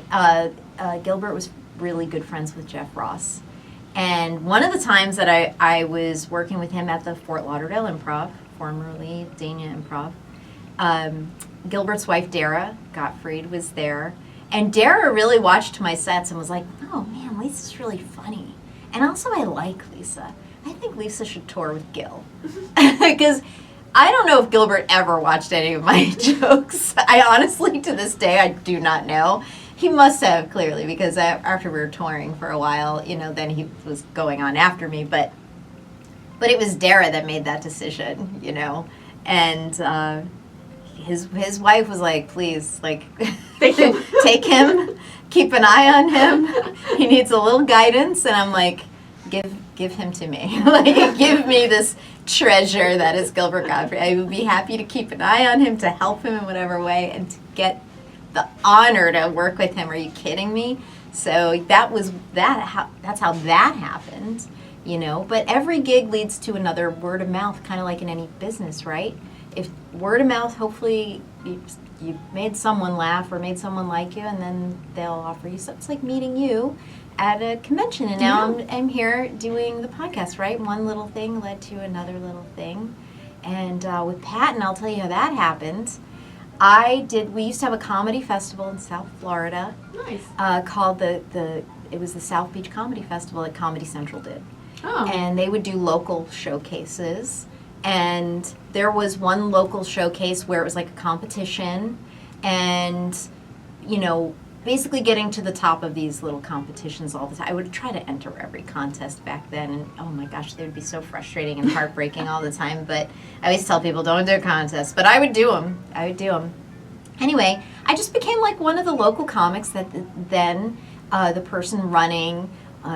Gilbert was really good friends with Jeff Ross. And one of the times that I was working with him at the Fort Lauderdale Improv, formerly Dania Improv, Gilbert's wife, Dara Gottfried, was there. And Dara really watched my sets and was like, oh man, Lisa's really funny. And also I like Lisa. I think Lisa should tour with Gil. Because I don't know if Gilbert ever watched any of my jokes. I honestly, to this day, I do not know. He must have, clearly, because after we were touring for a while, you know, then he was going on after me. But it was Dara that made that decision, you know. And his wife was like, please, like, take him, keep an eye on him. He needs a little guidance. And I'm like, give him to me. Like, give me this treasure that is Gilbert Gottfried. I would be happy to keep an eye on him, to help him in whatever way, and to get the honor to work with him. Are you kidding me? So that's how that happened. But every gig leads to another, word of mouth, kind of like in any business, right? If word of mouth, hopefully you made someone laugh or made someone like you, and then they'll offer you. So it's like meeting you at a convention, and now I'm here doing the podcast, right? One little thing led to another little thing. And with Patton, I'll tell you how that happened. We used to have a comedy festival in South Florida. Nice. Called it was the South Beach Comedy Festival that Comedy Central did. Oh. And they would do local showcases. And there was one local showcase where it was like a competition, and, basically getting to the top of these little competitions all the time. I would try to enter every contest back then, and oh my gosh, they would be so frustrating and heartbreaking all the time. But I always tell people, don't do contests. But I would do them. Anyway, I just became like one of the local comics that then the person running,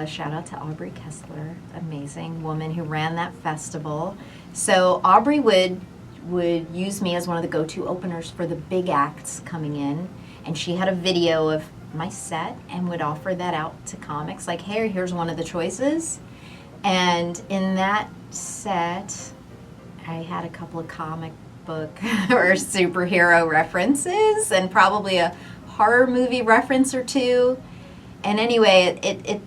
shout out to Aubrey Kessler, amazing woman who ran that festival. So Aubrey would use me as one of the go-to openers for the big acts coming in. And she had a video of my set and would offer that out to comics, like, hey, here's one of the choices. And in that set, I had a couple of comic book or superhero references and probably a horror movie reference or two. And anyway, it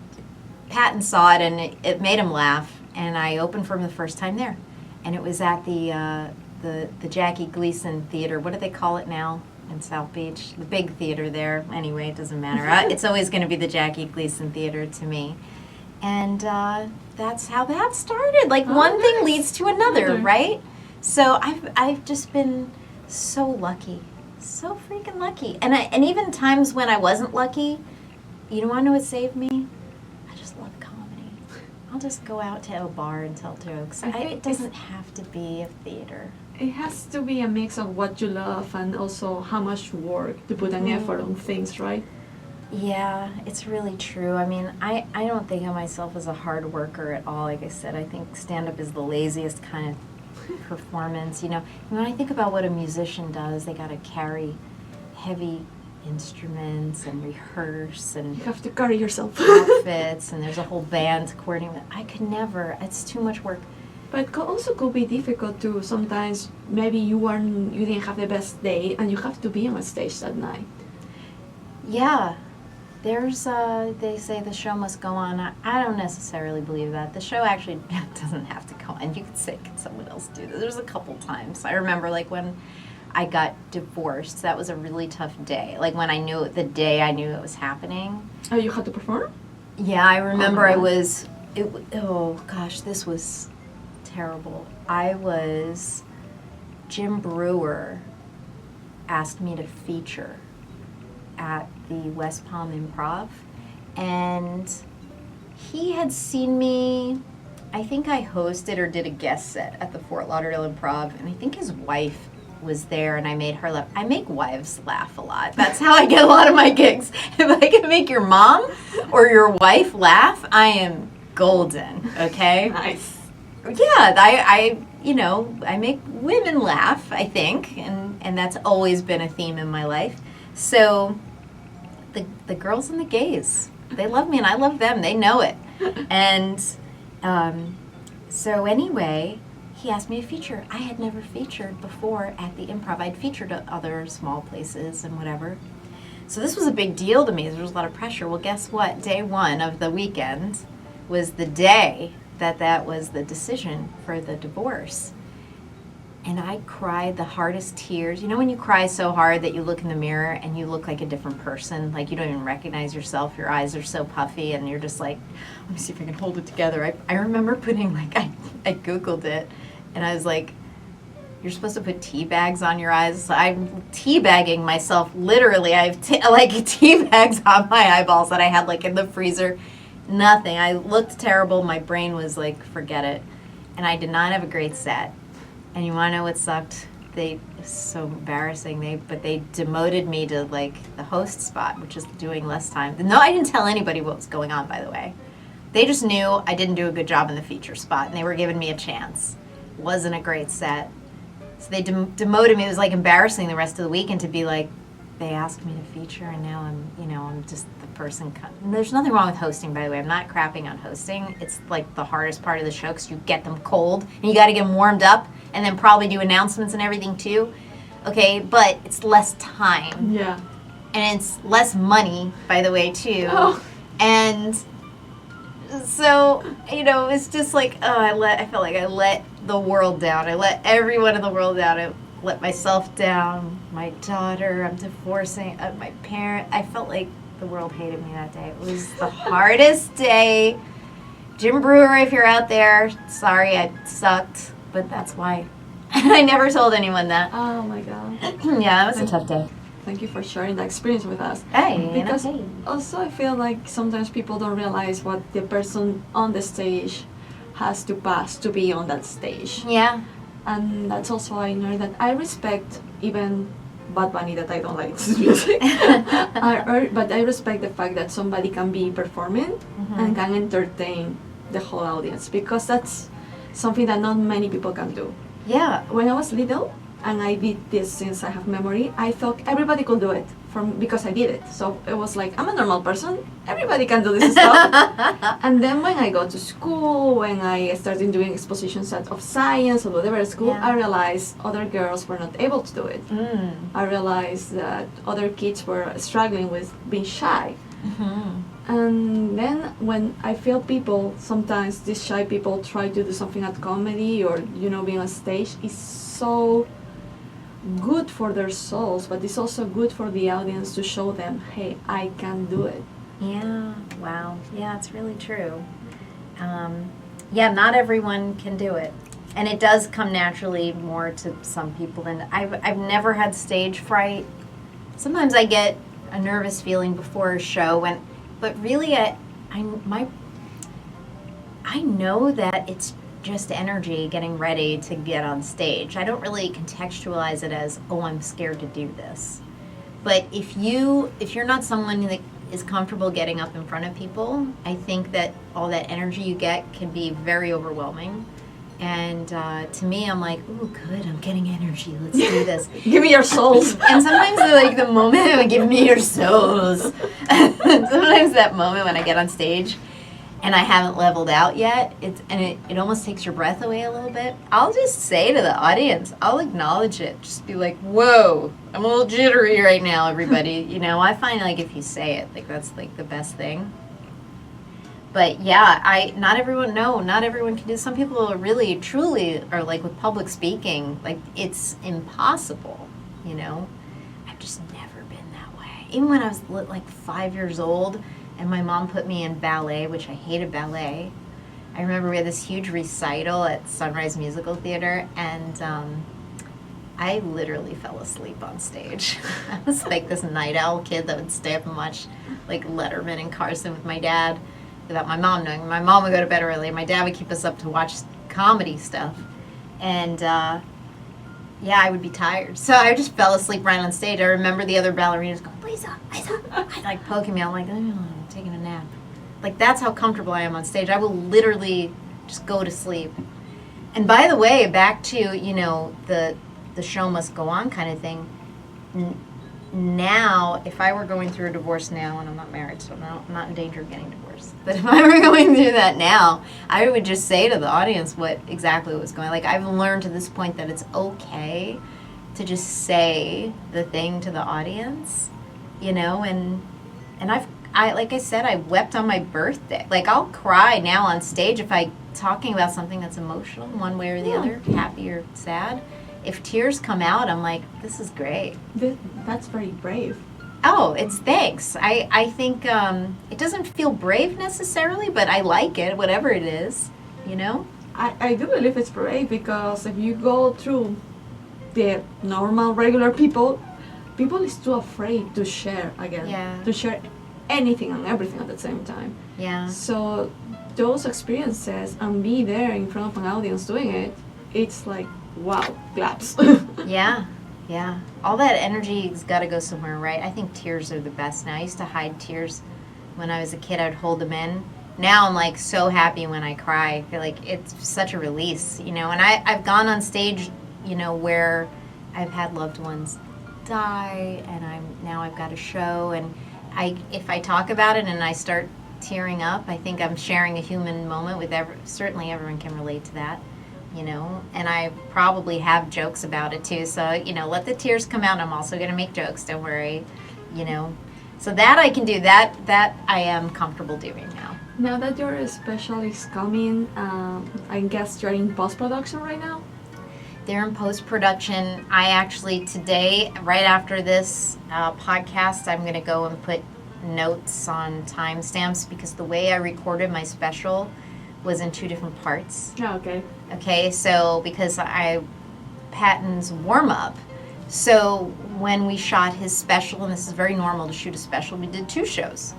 Patton saw it, and it made him laugh. And I opened for him the first time there. And it was at the Jackie Gleason Theater. What do they call it now? In South Beach, the big theater there. Anyway, it doesn't matter. It's always going to be the Jackie Gleason Theater to me. And that's how that started. Like, one thing leads to another, right? So I've just been so lucky. So freaking lucky. And even times when I wasn't lucky, you want to know what saved me? I just love comedy. I'll just go out to a bar and tell jokes. It doesn't have to be a theater. It has to be a mix of what you love and also how much work to put an effort on things, right? Yeah, it's really true. I mean, I don't think of myself as a hard worker at all. Like I said, I think stand-up is the laziest kind of performance. When I think about what a musician does, they got to carry heavy instruments and rehearse, and you have to carry yourself. Outfits, and there's a whole band to coordinate. I could never. It's too much work. But it also could be difficult too. Sometimes maybe you didn't have the best day, and you have to be on a stage that night. Yeah, there's they say the show must go on. I don't necessarily believe that. The show actually doesn't have to go on. You could say, can someone else do this? There's a couple times. I remember like when I got divorced. That was a really tough day. Like when the day I knew it was happening. Oh, you had to perform? Yeah, I remember oh gosh, this was terrible. Jim Brewer asked me to feature at the West Palm Improv, and he had seen me, I think I hosted or did a guest set at the Fort Lauderdale Improv, and I think his wife was there, and I made her laugh. I make wives laugh a lot. That's how I get a lot of my gigs. If I can make your mom or your wife laugh, I am golden, okay? Nice. Yeah, I make women laugh, I think, and that's always been a theme in my life. So the girls and the gays, they love me and I love them. They know it. And so anyway, he asked me to feature. I had never featured before at the Improv. I'd featured at other small places and whatever. So this was a big deal to me. There was a lot of pressure. Well, guess what? Day one of the weekend was the day that was the decision for the divorce. And I cried the hardest tears. You know when you cry so hard that you look in the mirror and you look like a different person? Like you don't even recognize yourself. Your eyes are so puffy and you're just like, let me see if I can hold it together. I remember putting I Googled it and I was like, you're supposed to put tea bags on your eyes. So I'm teabagging myself. Literally, I have tea bags on my eyeballs that I had in the freezer. Nothing. I looked terrible. My brain was like, forget it. And I did not have a great set. And you want to know what sucked? It's so embarrassing. But they demoted me to the host spot, which is doing less time. No, I didn't tell anybody what was going on, by the way. They just knew I didn't do a good job in the feature spot, and they were giving me a chance. Wasn't a great set. So they demoted me. It was embarrassing the rest of the weekend to be like, they asked me to feature, and now I'm just the person. There's nothing wrong with hosting, by the way. I'm not crapping on hosting. It's like the hardest part of the show because you get them cold, and you got to get them warmed up, and then probably do announcements and everything too. Okay, but it's less time. Yeah. And it's less money, by the way, too. Oh. And so, it's just like, I felt like I let the world down. I let everyone in the world down. I let myself down. My daughter, I'm divorcing, my parent. I felt like the world hated me that day. It was the hardest day. Jim Brewer, if you're out there, sorry, I sucked, but that's why. I never told anyone that. Oh my God. Yeah, it was a tough day. Thank you for sharing that experience with us. Hey, because also I feel like sometimes people don't realize what the person on the stage has to pass to be on that stage. Yeah. And that's also I know that I respect even Bad Bunny, that I don't like his music. But I respect the fact that somebody can be performing and can entertain the whole audience, because that's something that not many people can do. Yeah. When I was little, and I did this since I have memory, I thought everybody could do it because I did it. So it was like, I'm a normal person, everybody can do this stuff. And then when I go to school, when I started doing expositions of science or whatever at school, I realized other girls were not able to do it. I realized that other kids were struggling with being shy. And then when I feel people, sometimes these shy people try to do something at comedy or, being on stage, is so good for their souls, but it's also good for the audience to show them, hey, I can do it. Yeah, wow. Yeah, it's really true. Yeah, not everyone can do it. And it does come naturally more to some people. And I've never had stage fright. Sometimes I get a nervous feeling before a show, but really I know that it's just energy getting ready to get on stage. I don't really contextualize it as, oh, I'm scared to do this. But if you're not someone that is comfortable getting up in front of people, I think that all that energy you get can be very overwhelming. And to me, I'm like, ooh, good, I'm getting energy. Let's do this. Give me your souls. And sometimes the moment, give me your souls. Sometimes that moment when I get on stage and I haven't leveled out yet, it almost takes your breath away a little bit. I'll just say to the audience, I'll acknowledge it. Just be like, whoa, I'm a little jittery right now, everybody. I find like if you say it, like that's like the best thing. But yeah, not everyone can do. Some people are really, truly are like with public speaking, like it's impossible, I've just never been that way. Even when I was like 5 years old and my mom put me in ballet, which I hated ballet. I remember we had this huge recital at Sunrise Musical Theater, and I literally fell asleep on stage. I was like this night owl kid that would stay up and watch like Letterman and Carson with my dad without my mom knowing. My mom would go to bed early, and my dad would keep us up to watch comedy stuff. And yeah, I would be tired. So I just fell asleep right on stage. I remember the other ballerinas going, Lisa, like poking me. I'm like, I'm taking a nap. Like that's how comfortable I am on stage. I will literally just go to sleep. And by the way, back to, the show must go on kind of thing. Now, if I were going through a divorce now, and I'm not married, so I'm not in danger of getting divorced, but if I were going through that now, I would just say to the audience what exactly was going on. Like, I've learned to this point that it's okay to just say the thing to the audience, and I like I said, I wept on my birthday. Like, I'll cry now on stage if I'm talking about something that's emotional, one way or the other, happy or sad. If tears come out, I'm like, this is great. That's very brave. Oh, it's thanks. I think it doesn't feel brave necessarily, but I like it, whatever it is, I do believe it's brave, because if you go through the normal, regular people is too afraid to share again. Yeah. To share anything and everything at the same time. Yeah. So those experiences and be there in front of an audience doing it, it's like, wow, claps. Yeah. All that energy's got to go somewhere, right? I think tears are the best now. I used to hide tears when I was a kid. I'd hold them in. Now I'm like so happy when I cry. I feel like it's such a release, And I've gone on stage, where I've had loved ones die, and I've got a show, and if I talk about it and I start tearing up, I think I'm sharing a human moment with certainly everyone can relate to that, and I probably have jokes about it too, so, let the tears come out. I'm also going to make jokes, don't worry, so that I can do, that I am comfortable doing now. Now that your special is coming, I guess you're in post-production right now? They're in post-production. I actually today, right after this podcast, I'm going to go and put notes on timestamps because the way I recorded my special was in 2 different parts. Oh, okay. Okay, so because Patton's warm-up, so when we shot his special, and this is very normal to shoot a special, we did 2 shows.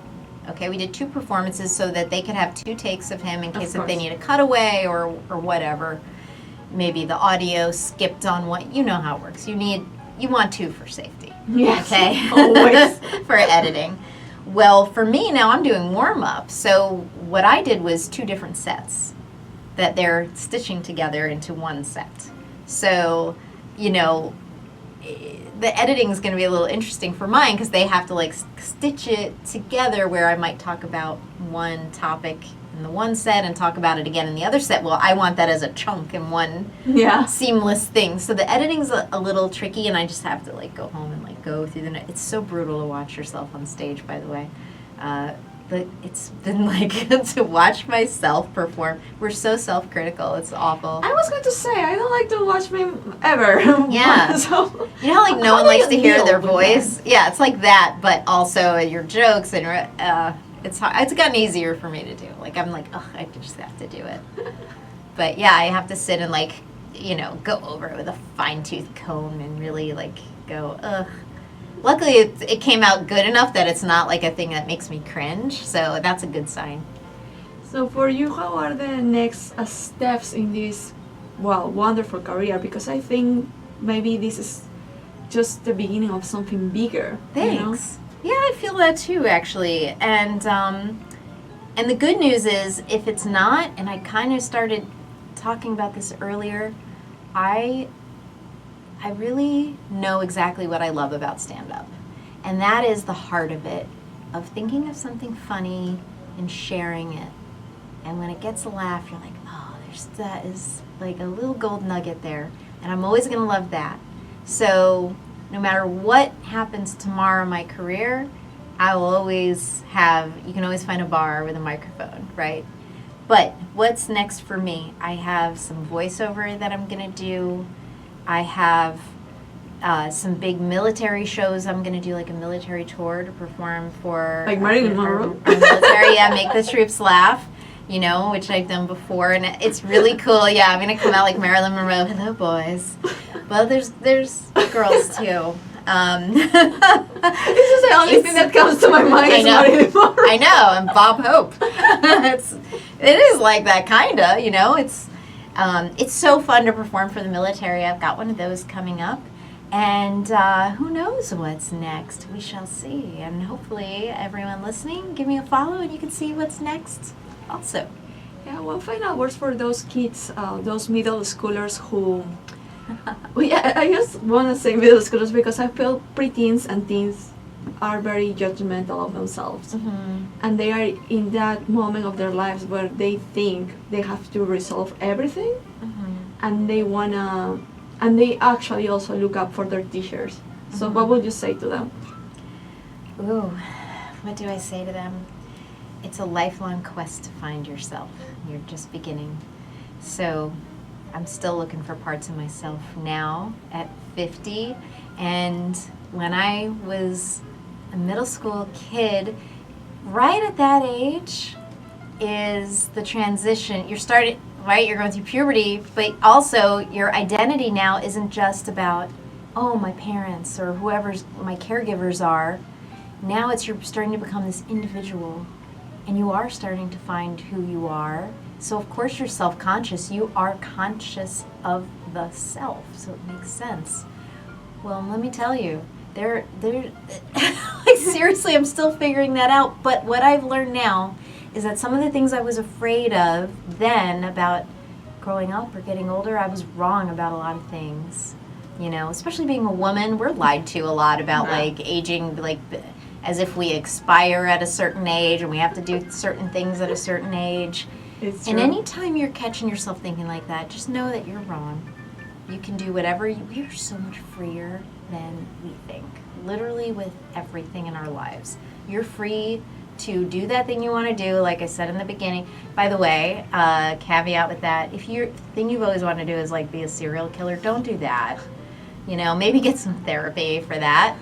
Okay, we did 2 performances so that they could have 2 takes of him in case if they need a cutaway or whatever. Maybe the audio skipped on what, you know how it works. You want 2 for safety. Yes, okay? always. For editing. Well, for me now I'm doing warm-up. So what I did was 2 different sets that they're stitching together into one set. So, the editing is going to be a little interesting for mine because they have to stitch it together where I might talk about one topic in the one set and talk about it again in the other set. Well, I want that as a chunk in one seamless thing. So the editing's a little tricky, and I just have to go home and go through the. It's so brutal to watch yourself on stage, by the way. But it's been to watch myself perform. We're so self-critical. It's awful. I was going to say, I don't like to watch me ever. Yeah. So, you know how no one likes to hear their voice? Yeah, it's like that, but also your jokes and it's hard. It's gotten easier for me to do. I'm I just have to do it. But yeah, I have to sit and go over it with a fine-tooth comb and really go, ugh. Luckily, it came out good enough that it's not a thing that makes me cringe, so that's a good sign. So for you, how are the next steps in this, wonderful career? Because I think maybe this is just the beginning of something bigger. Thanks. Yeah, I feel that too, actually. And the good news is, if it's not, and I kind of started talking about this earlier, I really know exactly what I love about stand-up. And that is the heart of it, of thinking of something funny and sharing it. And when it gets a laugh, you're like, oh, that is a little gold nugget there. And I'm always going to love that. So no matter what happens tomorrow in my career, I will always you can always find a bar with a microphone, right? But what's next for me? I have some voiceover that I'm going to do. I have some big military shows. I'm going to do a military tour to perform for... Marilyn Monroe? Military, yeah, make the troops laugh, which I've done before. And it's really cool. Yeah, I'm going to come out like Marilyn Monroe. Hello, boys. Well, there's girls, too. This is the only thing that comes to my mind. I know. I know, and Bob Hope. It is like that, kind of, It's so fun to perform for the military. I've got one of those coming up. And who knows what's next? We shall see. And hopefully everyone listening, give me a follow and you can see what's next also. Yeah, final words for those kids, those middle schoolers who... I just want to say middle schoolers because I feel preteens and teens are very judgmental of themselves. Mm-hmm. And they are in that moment of their lives where they think they have to resolve everything. Mm-hmm. And they actually also look up for their teachers. So Mm-hmm. what would you say to them? Ooh, what do I say to them? It's a lifelong quest to find yourself. You're just beginning. So I'm still looking for parts of myself now at 50. And when I was a middle school kid, right at that age is the transition. You're going through puberty, but also your identity now isn't just about, my parents or whoever's my caregivers are. Now you're starting to become this individual, and you are starting to find who you are. So of course you're self-conscious. You are conscious of the self, so it makes sense. Well, let me tell you, they're seriously, I'm still figuring that out. But what I've learned now is that some of the things I was afraid of then about growing up or getting older, I was wrong about a lot of things. You know, especially being a woman, we're lied to a lot about Yeah. like aging, like as if we expire at a certain age and we have to do certain things at a certain age. It's And true. anytime you're catching yourself thinking like that, just know that you're wrong. You can do whatever we're so much freer than we think. Literally with everything in our lives. You're free to do that thing you want to do, like I said in the beginning. By the way, caveat with that, if your thing you've always wanted to do is like be a serial killer, don't do that. You know, maybe get some therapy for that.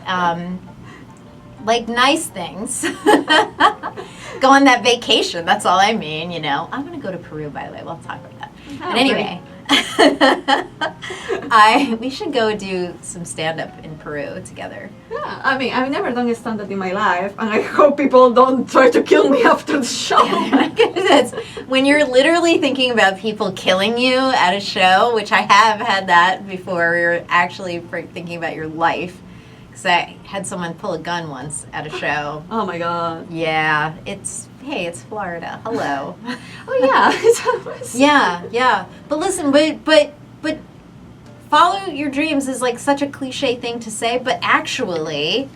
Like nice things. Go on that vacation, that's all I mean, you know. I'm going to go to Peru, by the way. We'll talk about that. Oh, But anyway, we should go do some stand-up in Peru together. Yeah, I mean, I've never done a stand-up in my life, and I hope people don't try to kill me after the show. My goodness. When you're literally thinking about people killing you at a show, which I have had that before, you're actually thinking about your life. Because I had someone pull a gun once at a show. Oh my god. Yeah, it's Florida. Hello. Oh yeah, it's always... Yeah. But listen, but follow your dreams is like such a cliche thing to say, but actually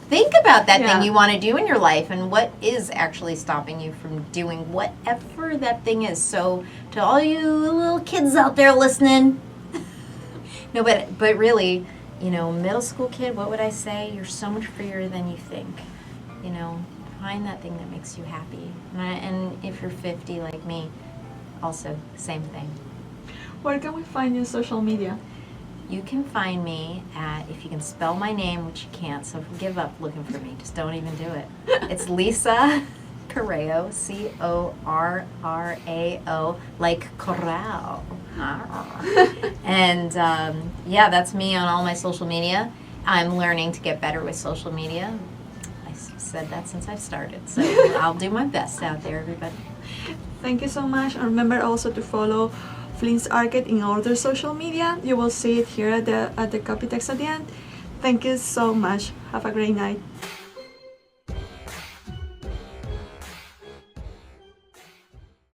think about that Yeah. thing you want to do in your life and what is actually stopping you from doing whatever that thing is. So to all you little kids out there listening, no, but really, you know, middle school kid, what would I say? You're so much freer than you think. You know, find that thing that makes you happy. And if you're 50 like me, also same thing. Where can we find you on social media? You can find me at, if you can spell my name, which you can't, so give up looking for me. Just don't even do it. It's Lisa Corrao, Corrao, like Corrao. And yeah, that's me on all my social media. I'm learning to get better with social media. I've said that since I've started, so I'll do my best out there, everybody. Thank you so much, and remember also to follow Flynn's Arcade in all their social media. You will see it here at the copy text at the end. Thank you so much. Have a great night.